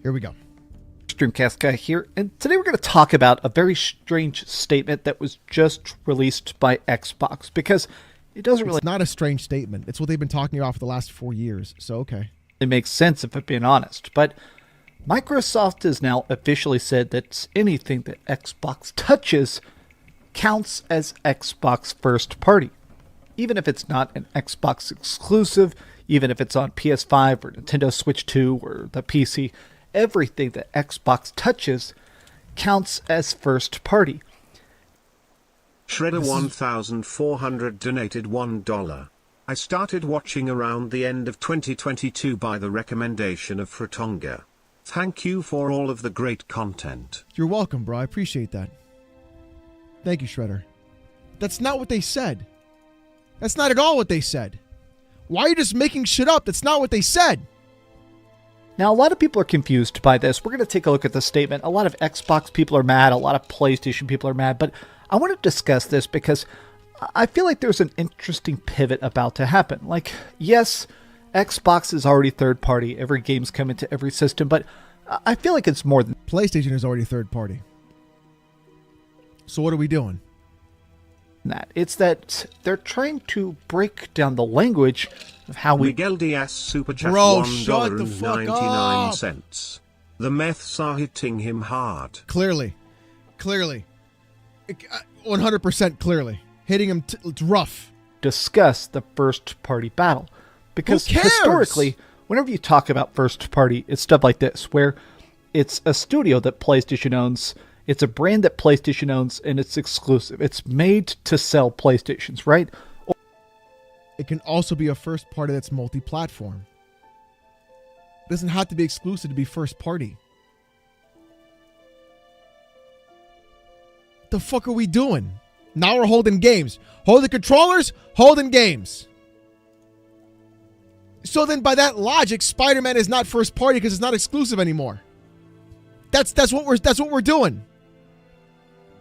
Here we go. Streamcast guy here, and today we're going to talk about a very strange statement that was just released by Xbox, because it doesn't really... It's not a strange statement. It's what they've been talking about for the last 4 years, so okay. It makes sense if I'm being honest, but Microsoft has now officially said that anything that Xbox touches counts as Xbox first party. Even if it's not an Xbox exclusive, even if it's on PS5 or Nintendo Switch 2 or the PC, everything that Xbox touches counts as first party. Shredder1400 donated $1. I started watching around the end of 2022 by the recommendation of Fratonga. Thank you for all of the great content. You're welcome, bro. I appreciate that. Thank you, Shredder. That's not what they said. That's not at all what they said. Why are you just making shit up? That's not what they said. Now, a lot of people are confused by this. We're going to take a look at the statement. A lot of Xbox people are mad. A lot of PlayStation people are mad. But I want to discuss this because I feel like there's an interesting pivot about to happen. Like, yes, Xbox is already third party. Every game's coming to every system. But I feel like it's more than... PlayStation is already third party. So what are we doing? That. It's that they're trying to break down the language of how we... Miguel Diaz Super Chat shut the fuck $1.99. The meths are hitting him hard. Clearly. 100% clearly. Hitting him, it's rough. Discuss the first party battle. Because historically, whenever you talk about first party, it's stuff like this, where it's a studio that PlayStation owns, it's a brand that PlayStation owns, and it's exclusive. It's made to sell PlayStations, right? It can also be a first party that's multi-platform. It doesn't have to be exclusive to be first party. What the fuck are we doing? Now we're holding games. Holding controllers, holding games. So then by that logic, Spider-Man is not first party because it's not exclusive anymore. That's what we're doing.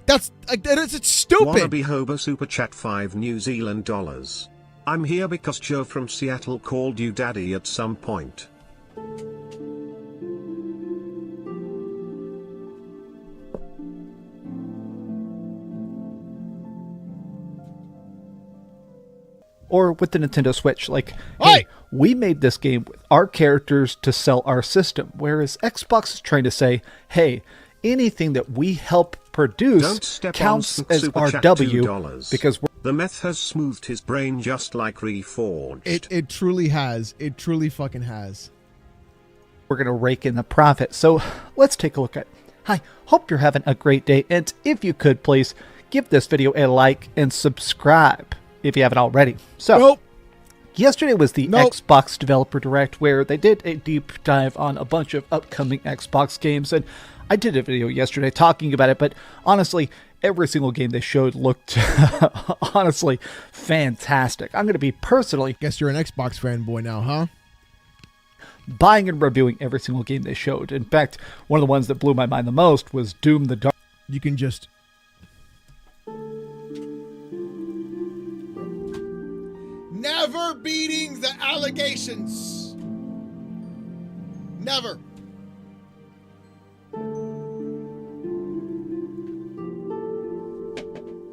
It's stupid. Wannabe Hobo Super Chat 5 New Zealand dollars. I'm here because Joe from Seattle called you daddy at some point. Or with the Nintendo Switch, like, hey, we made this game with our characters to sell our system. Whereas Xbox is trying to say, hey, anything that we help produce counts as RW because the meth has smoothed his brain just like Reforged. It truly has. It truly fucking has. We're going to rake in the profit. So let's take a look at it. Hi, hope you're having a great day. And if you could, please give this video a like and subscribe if you haven't already. So yesterday was the Xbox Developer Direct, where they did a deep dive on a bunch of upcoming Xbox games. And I did a video yesterday talking about it, but honestly, every single game they showed looked honestly fantastic. I'm going to be personally... Guess you're an Xbox fanboy now, huh? Buying and reviewing every single game they showed. In fact, one of the ones that blew my mind the most was Doom the Dark. You can just... Never beating the allegations. Never.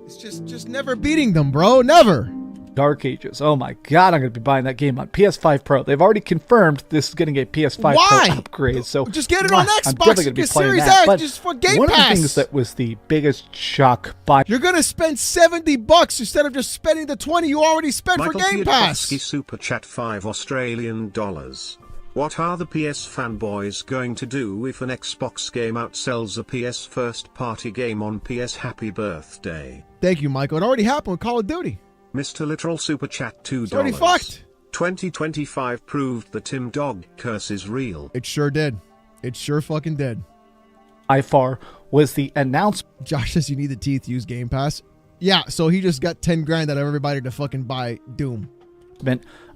It's just never beating them, bro. Never. Dark Ages. Oh my god, I'm going to be buying that game on PS5 Pro. They've already confirmed this is getting a PS5 Pro upgrade. So just get it on Xbox. I'm definitely going to be playing Series that. X, but just for Game one Pass. of the things that was the biggest shock by... You're going to spend $70 instead of just spending the $20 you already spent for Game Pass. Super Chat 5 Australian dollars. What are the PS fanboys going to do if an Xbox game outsells a PS first-party game on PS Happy Birthday? Thank you, Michael. It already happened with Call of Duty. Mr. Literal Super Chat $2. It's already fucked. 2025 proved the Tim Dog curse is real. It sure did. It sure fucking did. By far was the announcement. Josh says you need the teeth to use Game Pass. Yeah, so he just got 10 grand out of everybody to fucking buy Doom.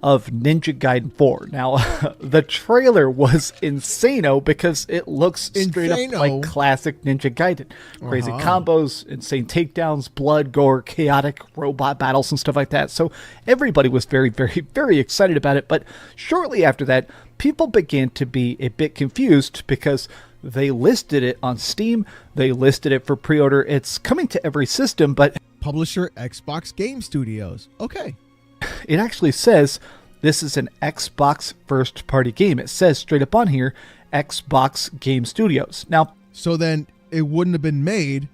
Of Ninja Gaiden 4. Now, the trailer was insano because it looks straight up like classic Ninja Gaiden. Crazy combos, insane takedowns, blood, gore, chaotic robot battles, and stuff like that. So everybody was very, very, very excited about it. But shortly after that, people began to be a bit confused because they listed it on Steam. They listed it for pre-order. It's coming to every system, but Publisher Xbox Game Studios. Okay. it actually says this is an Xbox first-party game. It says straight up on here, Xbox Game Studios. Now, So then it wouldn't have been made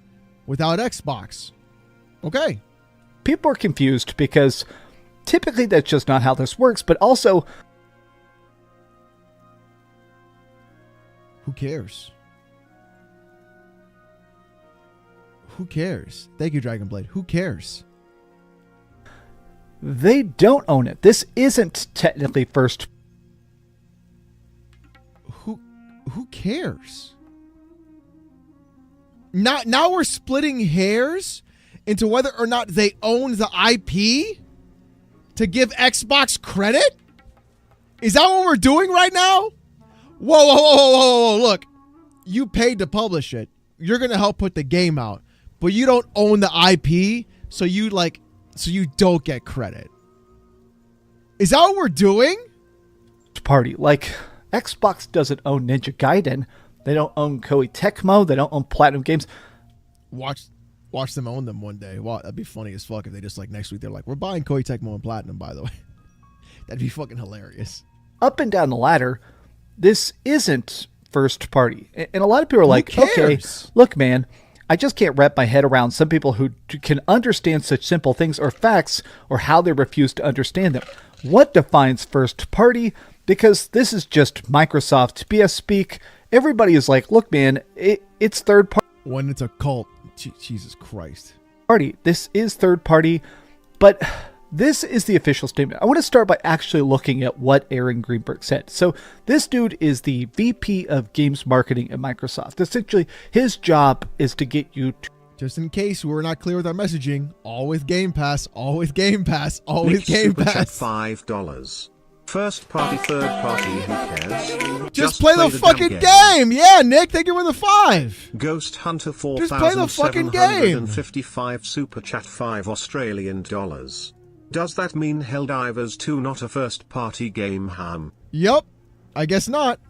without Xbox. Okay. people are confused because typically that's just not how this works, but also, Who cares? Who cares? Thank you, Dragonblade. Who cares? they don't own it. This isn't technically first. Who cares? Now we're splitting hairs into whether or not they own the IP to give Xbox credit? Is that what we're doing right now? Whoa. Look, you paid to publish it. You're going to help put the game out, but you don't own the IP, so you don't get credit. Is that what we're doing? Party. Like, Xbox doesn't own Ninja Gaiden. They don't own Koei Tecmo. They don't own Platinum Games. Watch them own them one day. Wow, that'd be funny as fuck if they just like next week they're like, we're buying Koei Tecmo and Platinum, by the way. That'd be fucking hilarious. Up and down the ladder, this isn't first party. And a lot of people are like, cares? okay, look, man, I just can't wrap my head around some people who can understand such simple things or facts or how they refuse to understand them. What defines first party? Because this is just Microsoft BS speak. Everybody is like, look, man, it's third When it's a cult, Jesus Christ. party. This is third party, but this is the official statement. I want to start by actually looking at what Aaron Greenberg said. So this dude is the VP of Games Marketing at Microsoft. Essentially, his job is to get you to Just in case we were not clear with our messaging, all with Game Pass, all with Game Pass, all with Game Super Chat Pass. $5. First party, third party, who cares? Just play the damn fucking game. Yeah, Nick, thank you for the 5. Ghost Hunter Just play the fucking game. 4755 Super Chat $5. Does that mean Helldivers 2 not a first party game, Ham? Yup, I guess not.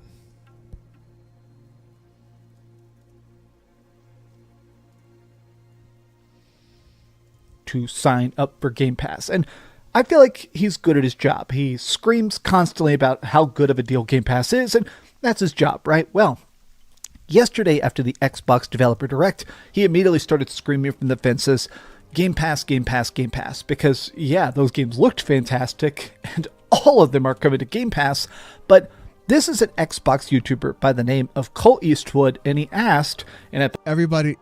to sign up for Game Pass. And I feel like he's good at his job. He screams constantly about how good of a deal Game Pass is, and that's his job, right? Well, yesterday after the Xbox Developer Direct, he immediately started screaming from the fences, Game Pass, Game Pass, Game Pass, because yeah, those games looked fantastic, and all of them are coming to Game Pass, but this is an Xbox YouTuber by the name of Cole Eastwood, and he asked, and I Everybody,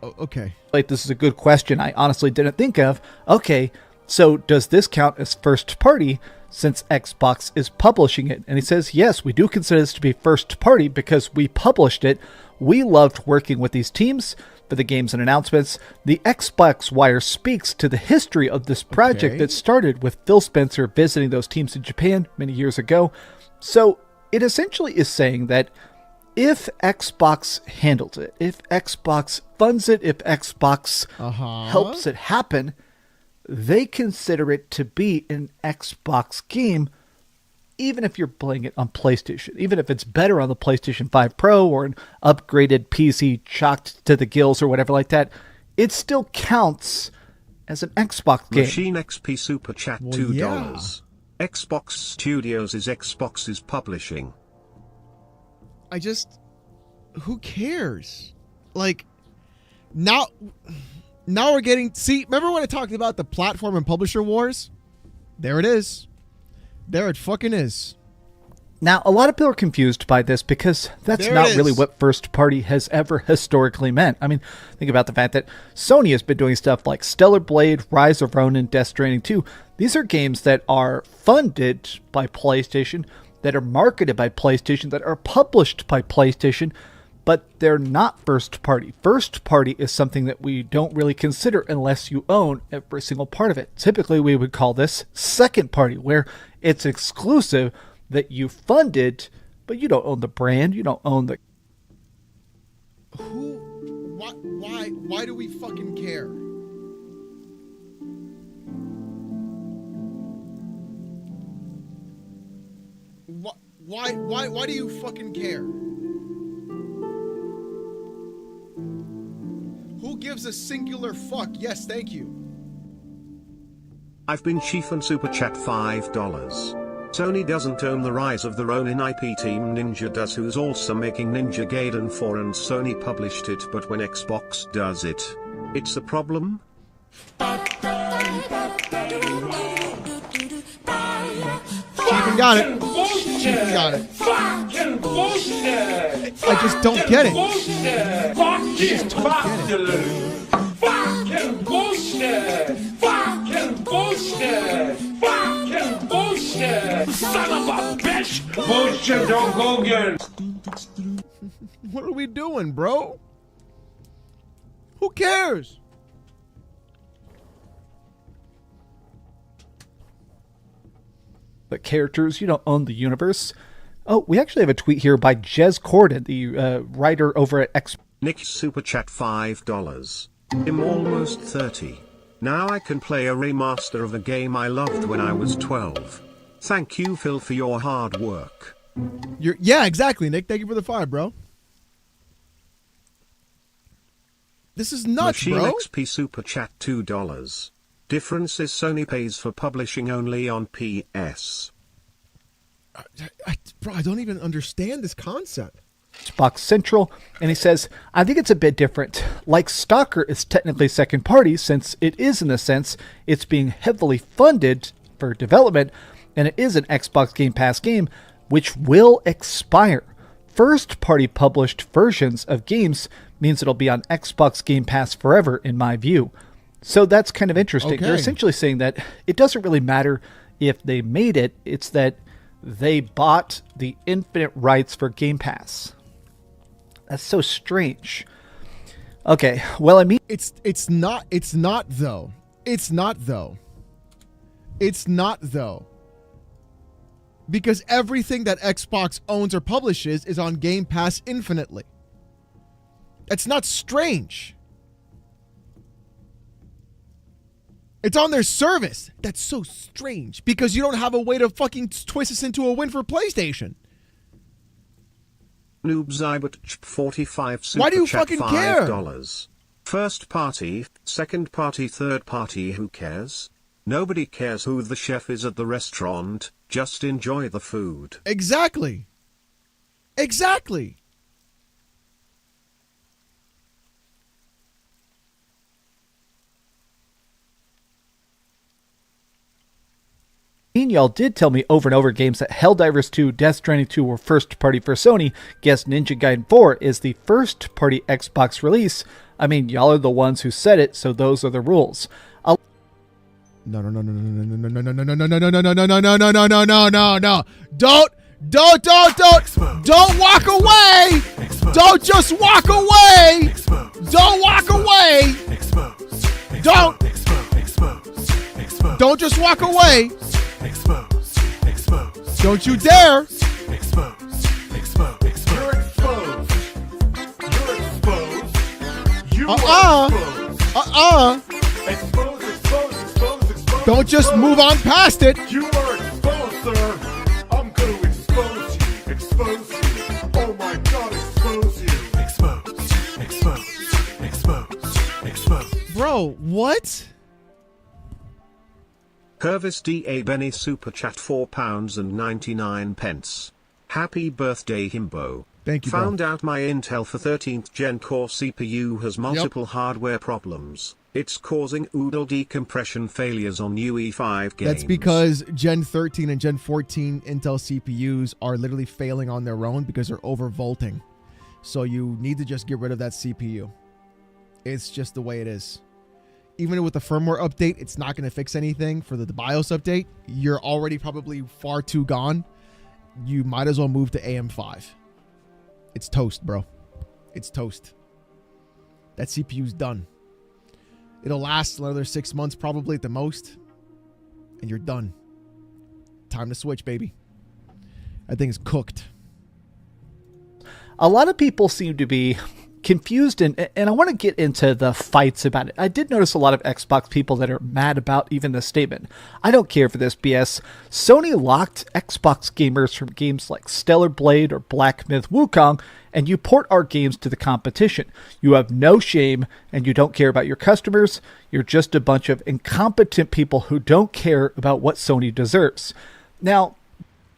okay. like, this is a good question I honestly didn't think of. Okay, so does this count as first party since Xbox is publishing it? And he says, yes, we do consider this to be first party because we published it. We loved working with these teams for the games and announcements. The Xbox Wire speaks to the history of this project that started with Phil Spencer visiting those teams in Japan many years ago. So it essentially is saying that if Xbox handles it, if Xbox funds it, if Xbox helps it happen, they consider it to be an Xbox game, even if you're playing it on PlayStation, even if it's better on the PlayStation 5 Pro or an upgraded PC chocked to the gills or whatever like that, it still counts as an Xbox game. Machine XP Super Chat $2. yeah. Xbox Studios is Xbox's publishing. Who cares? Like, now we're getting, see, remember when I talked about the platform and publisher wars? There it is. There it fucking is. Now, a lot of people are confused by this because that's There it not is. really what first party has ever historically meant. I mean, think about the fact that Sony has been doing stuff like Stellar Blade, Rise of Ronin, Death Stranding 2. These are games that are funded by PlayStation, that are marketed by PlayStation, that are published by PlayStation, but they're not first party. First party is something that we don't really consider unless you own every single part of it. Typically, we would call this second party, where it's exclusive that you funded, but you don't own the brand, you don't own the... Why do we fucking care? What? Why do you fucking care? Who gives a singular fuck? Yes, thank you. I've been chief and super chat $5. Sony doesn't own the rise of their own in IP. Team Ninja does, who's also making Ninja Gaiden 4, and Sony published it, but when Xbox does it, it's a problem? Chief got it. Chief got it. Fucking bullshit! I just don't get it. Fucking bullshit! Fucking bullshit! Fucking bullshit! Fucking bullshit! Son of a bitch! Bullshit, don't go again! What are we doing, bro? Who cares? But characters, you don't own the universe. Oh, we actually have a tweet here by Jez Corden, the writer over at X. Nick super chat $5. I'm almost 30. Now I can play a remaster of a game I loved when I was 12. Thank you, Phil, for your hard work. Yeah, exactly, Nick. Thank you for the 5, bro. This is nuts, Machine bro. XP super chat $2. Difference is Sony pays for publishing only on PS. Bro, I don't even understand this concept. Xbox Central, and he says, I think it's a bit different. Like Stalker is technically second party, since it is, in a sense, it's being heavily funded for development, and it is an Xbox Game Pass game, which will expire. First party published versions of games means it'll be on Xbox Game Pass forever, in my view. So that's kind of interesting. Okay. They're essentially saying that it doesn't really matter if they made it, it's that they bought the infinite rights for Game Pass. That's so strange. Okay, well, I mean, It's not though. It's not though. Because everything that Xbox owns or publishes is on Game Pass infinitely. That's not strange. It's on their service. That's so strange because you don't have a way to fucking twist this into a win for PlayStation. Noobzybot 45 super Why do you chat fucking care? $5. First party, second party, third party, who cares? Nobody cares who the chef is at the restaurant, just enjoy the food. Exactly. Exactly. y'all did tell me over and over games that Helldivers 2, Death Stranding 2 were first party for Sony. Guess Ninja Gaiden 4 is the first party Xbox release. I mean, y'all are the ones who said it, so those are the rules. No. Don't walk away. Don't just walk away. Don't walk away. Don't just walk away. Don't you dare. You're exposed. You're exposed. You are exposed. Exposed. Don't just move on past it. You are exposed, sir. I'm going to expose you. Expose you. Oh my God, expose you. Exposed. Bro, what? Hervis D.A. Benny super chat £4.99. Happy birthday, Himbo. Thank you, bro. Found out my Intel for 13th gen core CPU has multiple hardware problems. It's causing oodle decompression failures on UE5 games. That's because Gen 13 and Gen 14 Intel CPUs are literally failing on their own because they're overvolting. So you need to just get rid of that CPU. It's just the way it is. Even with the firmware update, it's not going to fix anything. For the BIOS update, you're already probably far too gone. You might as well move to AM5. It's toast, bro. It's toast. That CPU's done. It'll last another 6 months probably at the most. And you're done. Time to switch, baby. That thing is cooked. A lot of people seem to be confused and I want to get into the fights about it. I did notice a lot of Xbox people that are mad about even the statement. I don't care for this BS. Sony locked Xbox gamers from games like Stellar Blade or Black Myth Wukong, and you port our games to the competition. You have no shame and you don't care about your customers. You're just a bunch of incompetent people who don't care about what Sony deserves. Now,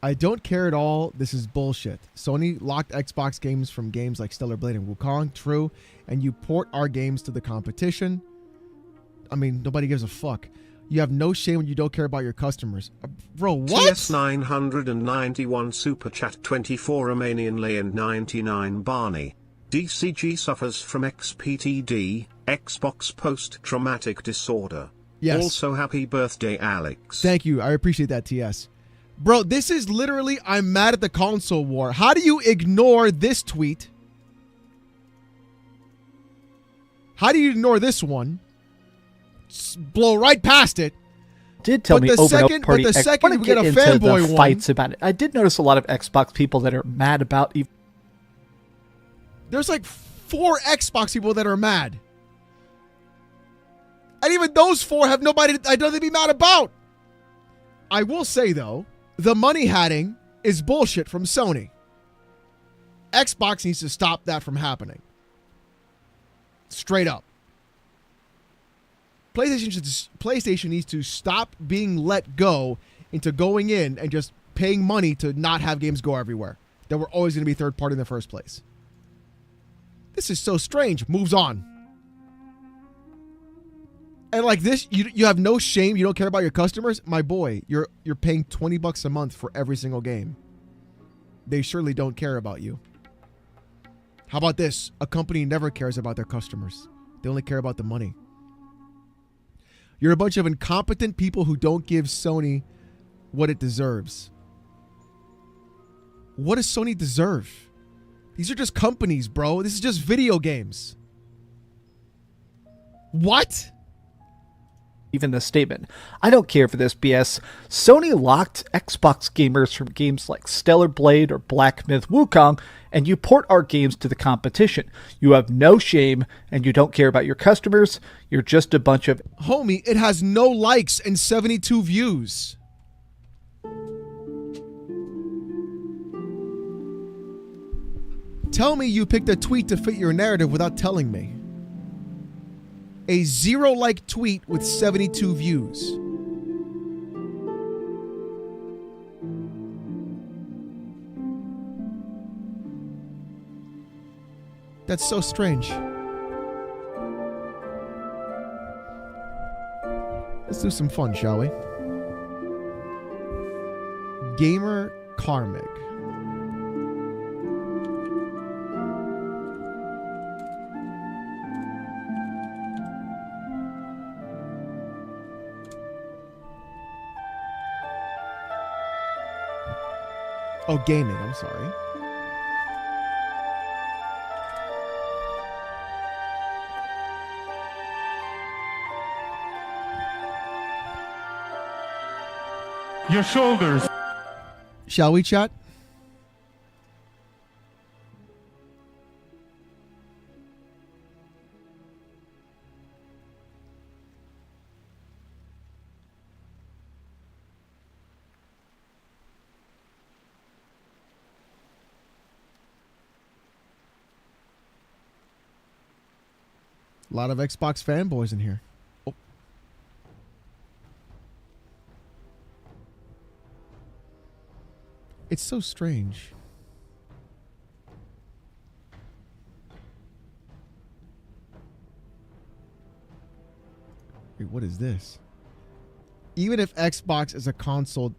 I don't care at all. This is bullshit. Sony locked Xbox games from games like Stellar Blade and Wukong. True. And you port our games to the competition. I mean, nobody gives a fuck. You have no shame when you don't care about your customers. Bro, what? TS991 Super Chat 24 Romanian Lay and 99 Barney. DCG suffers from XPTD, Xbox post-traumatic disorder. Yes. Also happy birthday, Alex. Thank you. I appreciate that, TS. Bro, this is literally, I'm mad at the console war. How do you ignore this tweet? How do you ignore this one? Blow right past it. Did tell But me the over second- and over but the party. second I we want get to a get into fanboy the one- fights about it. I did notice a lot of Xbox people that are mad about. There's like 4 Xbox people that are mad. And even those 4 have nobody I'd rather be mad about. I will say, though, the money hatting is bullshit from Sony. Xbox needs to stop that from happening. Straight up. PlayStation needs to stop being let go into going in and just paying money to not have games go everywhere. That were always going to be third party in the first place. This is so strange. Moves on. And like this, you have no shame. You don't care about your customers. My boy, you're paying $20 a month for every single game. They surely don't care about you. How about this? A company never cares about their customers. They only care about the money. You're a bunch of incompetent people who don't give Sony what it deserves. What does Sony deserve? These are just companies, bro. This is just video games. What? Even the statement. I don't care for this BS. Sony locked Xbox gamers from games like Stellar Blade or Black Myth Wukong, and you port our games to the competition. You have no shame and you don't care about your customers. You're just a bunch of... Homie, it has no likes and 72 views. Tell me you picked a tweet to fit your narrative without telling me. A 0-like tweet with 72 views. That's so strange. Let's do some fun, shall we? Gamer Karmic. Oh, gaming, I'm sorry. Your shoulders. Shall we, chat? A lot of Xbox fanboys in here. Oh. It's so strange. Wait, what is this? Even if Xbox is a console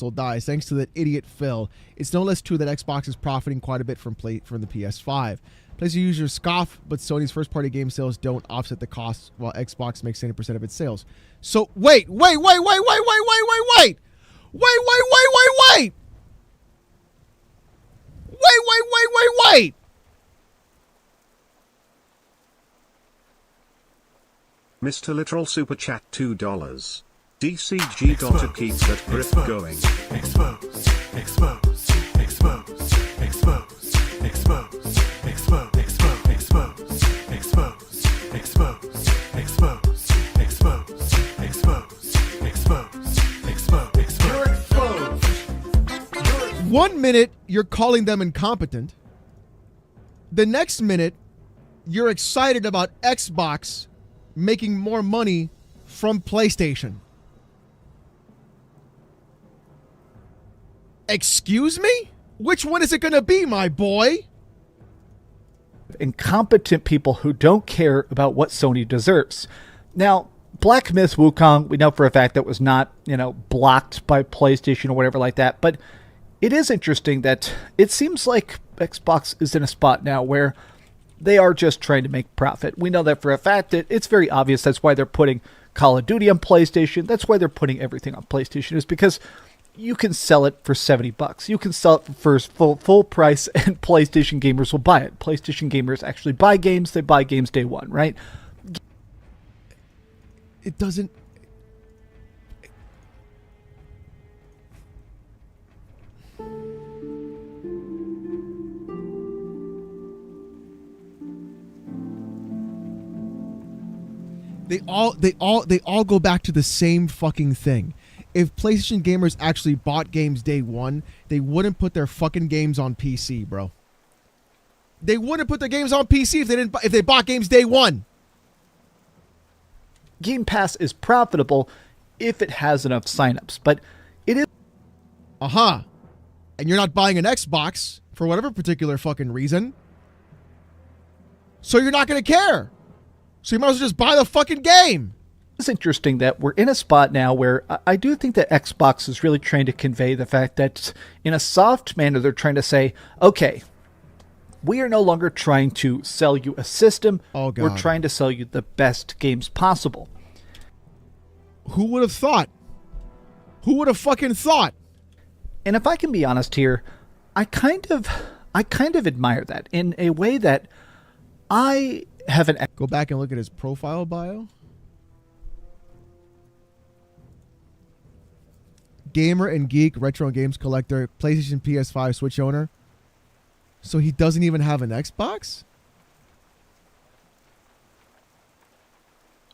dies, thanks to that idiot Phil, it's no less true that Xbox is profiting quite a bit from the PS5. PlayStation users scoff, but Sony's first-party game sales don't offset the costs, while Xbox makes 70% of its sales. So wait. Mr. Literal Super Chat $2. DCG got to keep that grip going. Expose. Expose. Expose. Expose. Expose. Expose. Expose. Expose. minute, you're calling them incompetent. The next minute, you're excited about Xbox making more money from PlayStation. Excuse me? Which one is it going to be, my boy? Incompetent people who don't care about what Sony deserves. Now, Black Myth Wukong, we know for a fact that was not, blocked by PlayStation or whatever like that. But it is interesting that it seems like Xbox is in a spot now where they are just trying to make profit. We know that for a fact. That it's very obvious. That's why they're putting Call of Duty on PlayStation. That's why they're putting everything on PlayStation, is because you can sell it for $70. You can sell it for full price, and PlayStation gamers will buy it. PlayStation gamers actually buy games. They buy games day one, right? It doesn't... They all go back to the same fucking thing. If PlayStation gamers actually bought games day one, they wouldn't put their fucking games on PC, bro. They wouldn't put their games on PC if they bought games day one. Game Pass is profitable if it has enough signups, but it is... And you're not buying an Xbox for whatever particular fucking reason. So you're not going to care. So you might as well just buy the fucking game. It's interesting that we're in a spot now where I do think that Xbox is really trying to convey the fact that in a soft manner, they're trying to say, okay, we are no longer trying to sell you a system. Oh, God. We're trying to sell you the best games possible. Who would have thought? Who would have fucking thought? And if I can be honest here, I kind of admire that in a way that I haven't... Go back and look at his profile bio. Gamer and geek, retro and games collector, PlayStation, PS5, Switch owner. So he doesn't even have an Xbox?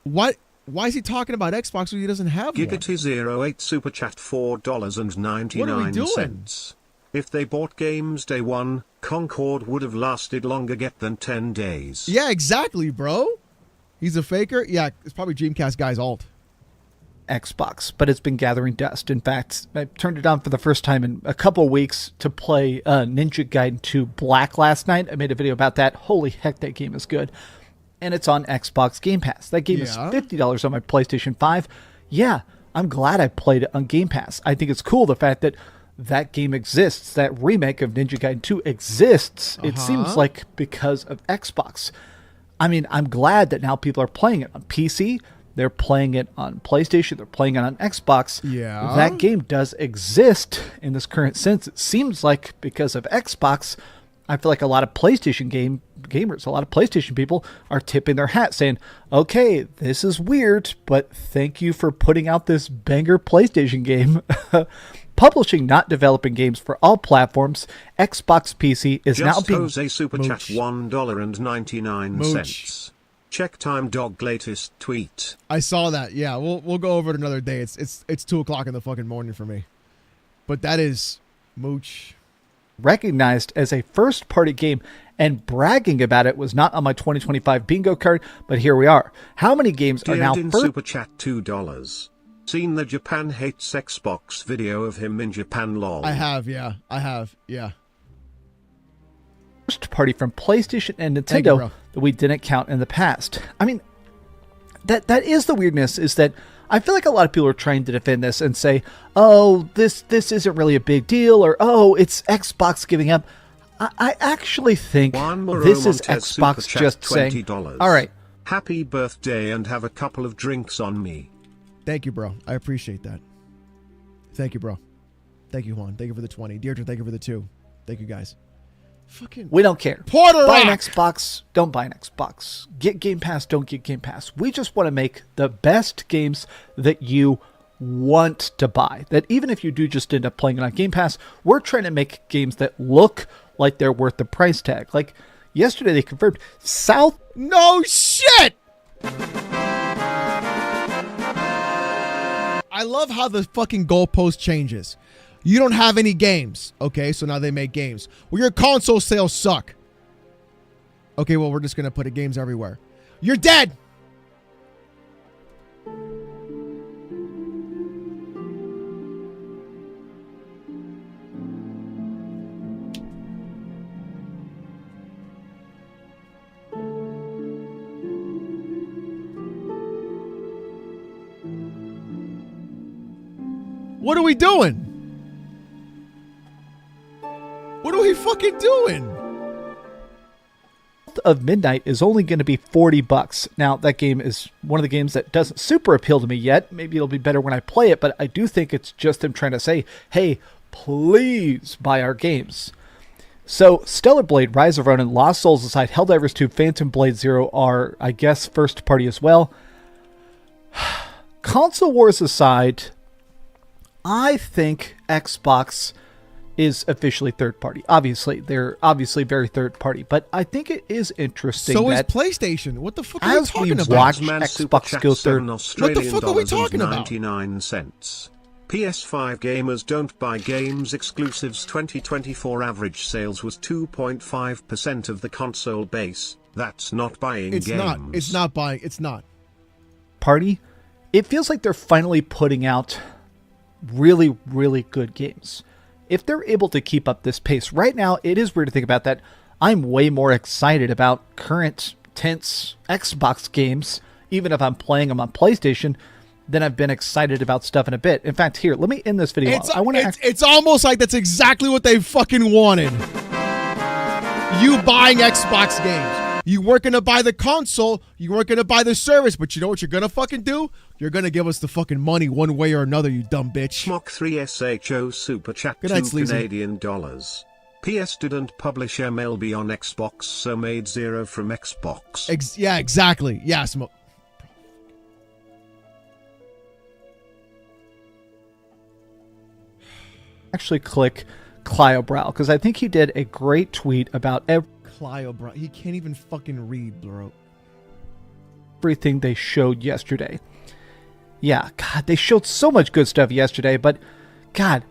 What? Why is he talking about Xbox when he doesn't have one? Giggity08 Super Chat $4.99. What are we doing? If they bought games day one, Concord would have lasted longer than 10 days. Yeah, exactly, bro. He's a faker? Yeah, it's probably Dreamcast guy's alt. Xbox, but it's been gathering dust. In fact, I turned it on for the first time in a couple weeks to play Ninja Gaiden 2 Black last night. I made a video about that. Holy heck, that game is good. And it's on Xbox Game Pass. That game is $50 on my PlayStation 5. Yeah, I'm glad I played it on Game Pass. I think it's cool the fact that that game exists. That remake of Ninja Gaiden 2 exists. It seems like because of Xbox. I mean, I'm glad that now people are playing it on PC. They're playing it on PlayStation. They're playing it on Xbox. Yeah. That game does exist in this current sense. It seems like because of Xbox, I feel like a lot of PlayStation gamers, a lot of PlayStation people are tipping their hat saying, okay, this is weird, but thank you for putting out this banger PlayStation game. Publishing, not developing games for all platforms. Xbox PC is now being... Jose Super Chat $1.99. Check Time Dog latest tweet. I saw that. Yeah, we'll go over it another day. It's 2:00 in the fucking morning for me. But that is mooch. Recognized as a first-party game, and bragging about it was not on my 2025 bingo card, but here we are. How many games are now Super Chat $2. Seen the Japan hates Xbox video of him in Japan lol. I have, yeah. First party from PlayStation and Nintendo that we didn't count in the past. I mean, that is the weirdness, is that I feel like a lot of people are trying to defend this and say, oh, this isn't really a big deal, or oh, it's Xbox giving up. I actually think this is Xbox just saying, all right. Happy birthday and have a couple of drinks on me. Thank you, bro. I appreciate that. Thank you, bro. Thank you, Juan. Thank you for the 20. Deirdre, thank you for the 2. Thank you, guys. Fucking we don't care. Porter buy Rock. An Xbox, don't buy an Xbox. Get Game Pass, don't get Game Pass. We just want to make the best games that you want to buy. That even if you do just end up playing it on Game Pass, we're trying to make games that look like they're worth the price tag. Like yesterday they confirmed South... No shit! I love how the fucking goalpost changes. You don't have any games. Okay, so now they make games. Well, your console sales suck. Okay, well, we're just going to put games everywhere. You're dead. What are we doing? What are we fucking doing? Of Midnight is only going to be $40. Now, that game is one of the games that doesn't super appeal to me yet. Maybe it'll be better when I play it, but I do think it's just them trying to say, hey, please buy our games. So, Stellar Blade, Rise of Ronin, Lost Souls aside, Helldivers 2, Phantom Blade 0 are, I guess, first party as well. Console wars aside, I think Xbox is officially third party. Obviously, they're obviously very third party, but I think it is interesting. So that is PlayStation. What the fuck are we as talking we about? watch Xbox go third, What the fuck are we talking about? 99 cents. PS5 gamers don't buy games exclusives. 2024 average sales was 2.5% of the console base. That's not buying It's games. not. It's not buying. It's not. party, it feels like they're finally putting out really, really good games. If they're able to keep up this pace right now, it is weird to think about that. I'm way more excited about current tense Xbox games, even if I'm playing them on PlayStation, than I've been excited about stuff in a bit. In fact, here, let me end this video. It's almost like that's exactly what they fucking wanted. You buying Xbox games. You weren't going to buy the console. You weren't going to buy the service. But you know what you're going to fucking do? You're going to give us the fucking money one way or another, you dumb bitch. Schmock3SHO Super Chat Good 2 night, Sleazy. Canadian dollars. PS didn't publish MLB on Xbox, so made zero from Xbox. Yeah, exactly. Yeah, Smoke. Actually click Cliobrow, because I think he did a great tweet about Clio, bro. He can't even fucking read, bro. everything they showed yesterday. Yeah, God, they showed so much good stuff yesterday, but God,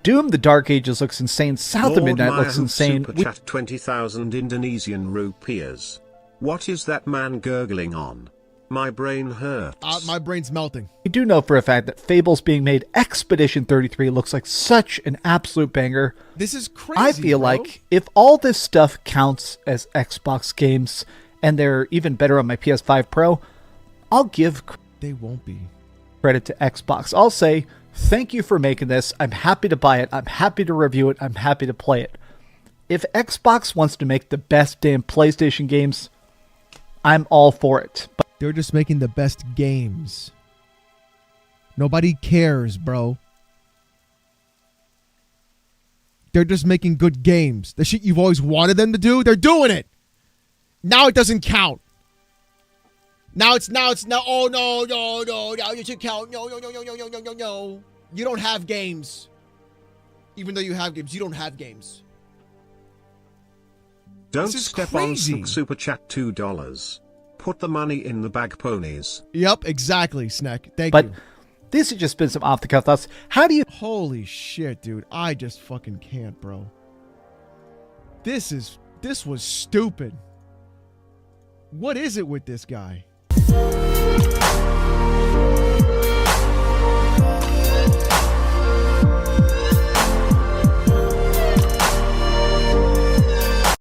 Doom the Dark Ages looks insane. South of Lord Midnight Maya looks insane. Super Chat 20,000 Indonesian rupiahs. What is that man gurgling on? My brain hurts. My brain's melting. We do know for a fact that Fable's being made. Expedition 33 looks like such an absolute banger. This is crazy, I feel bro. like if all this stuff counts as Xbox games, and they're even better on my PS5 Pro, I'll give They won't be. credit to Xbox. I'll say, thank you for making this. I'm happy to buy it. I'm happy to review it. I'm happy to play it. If Xbox wants to make the best damn PlayStation games, I'm all for it. But They're just making the best games. Nobody cares, bro. They're just making good games. The shit you've always wanted them to do, they're doing it. Now it doesn't count. Now it's oh no, you should count. No. You don't have games. Even though you have games, you don't have games. Don't This is step crazy. on Super Chat $2. Put the money in the bag, ponies. Yep, exactly, Snack. Thank but you. this has just been some off the cuff thoughts. How do you Holy shit, dude. I just fucking can't, bro. This was stupid. What is it with this guy?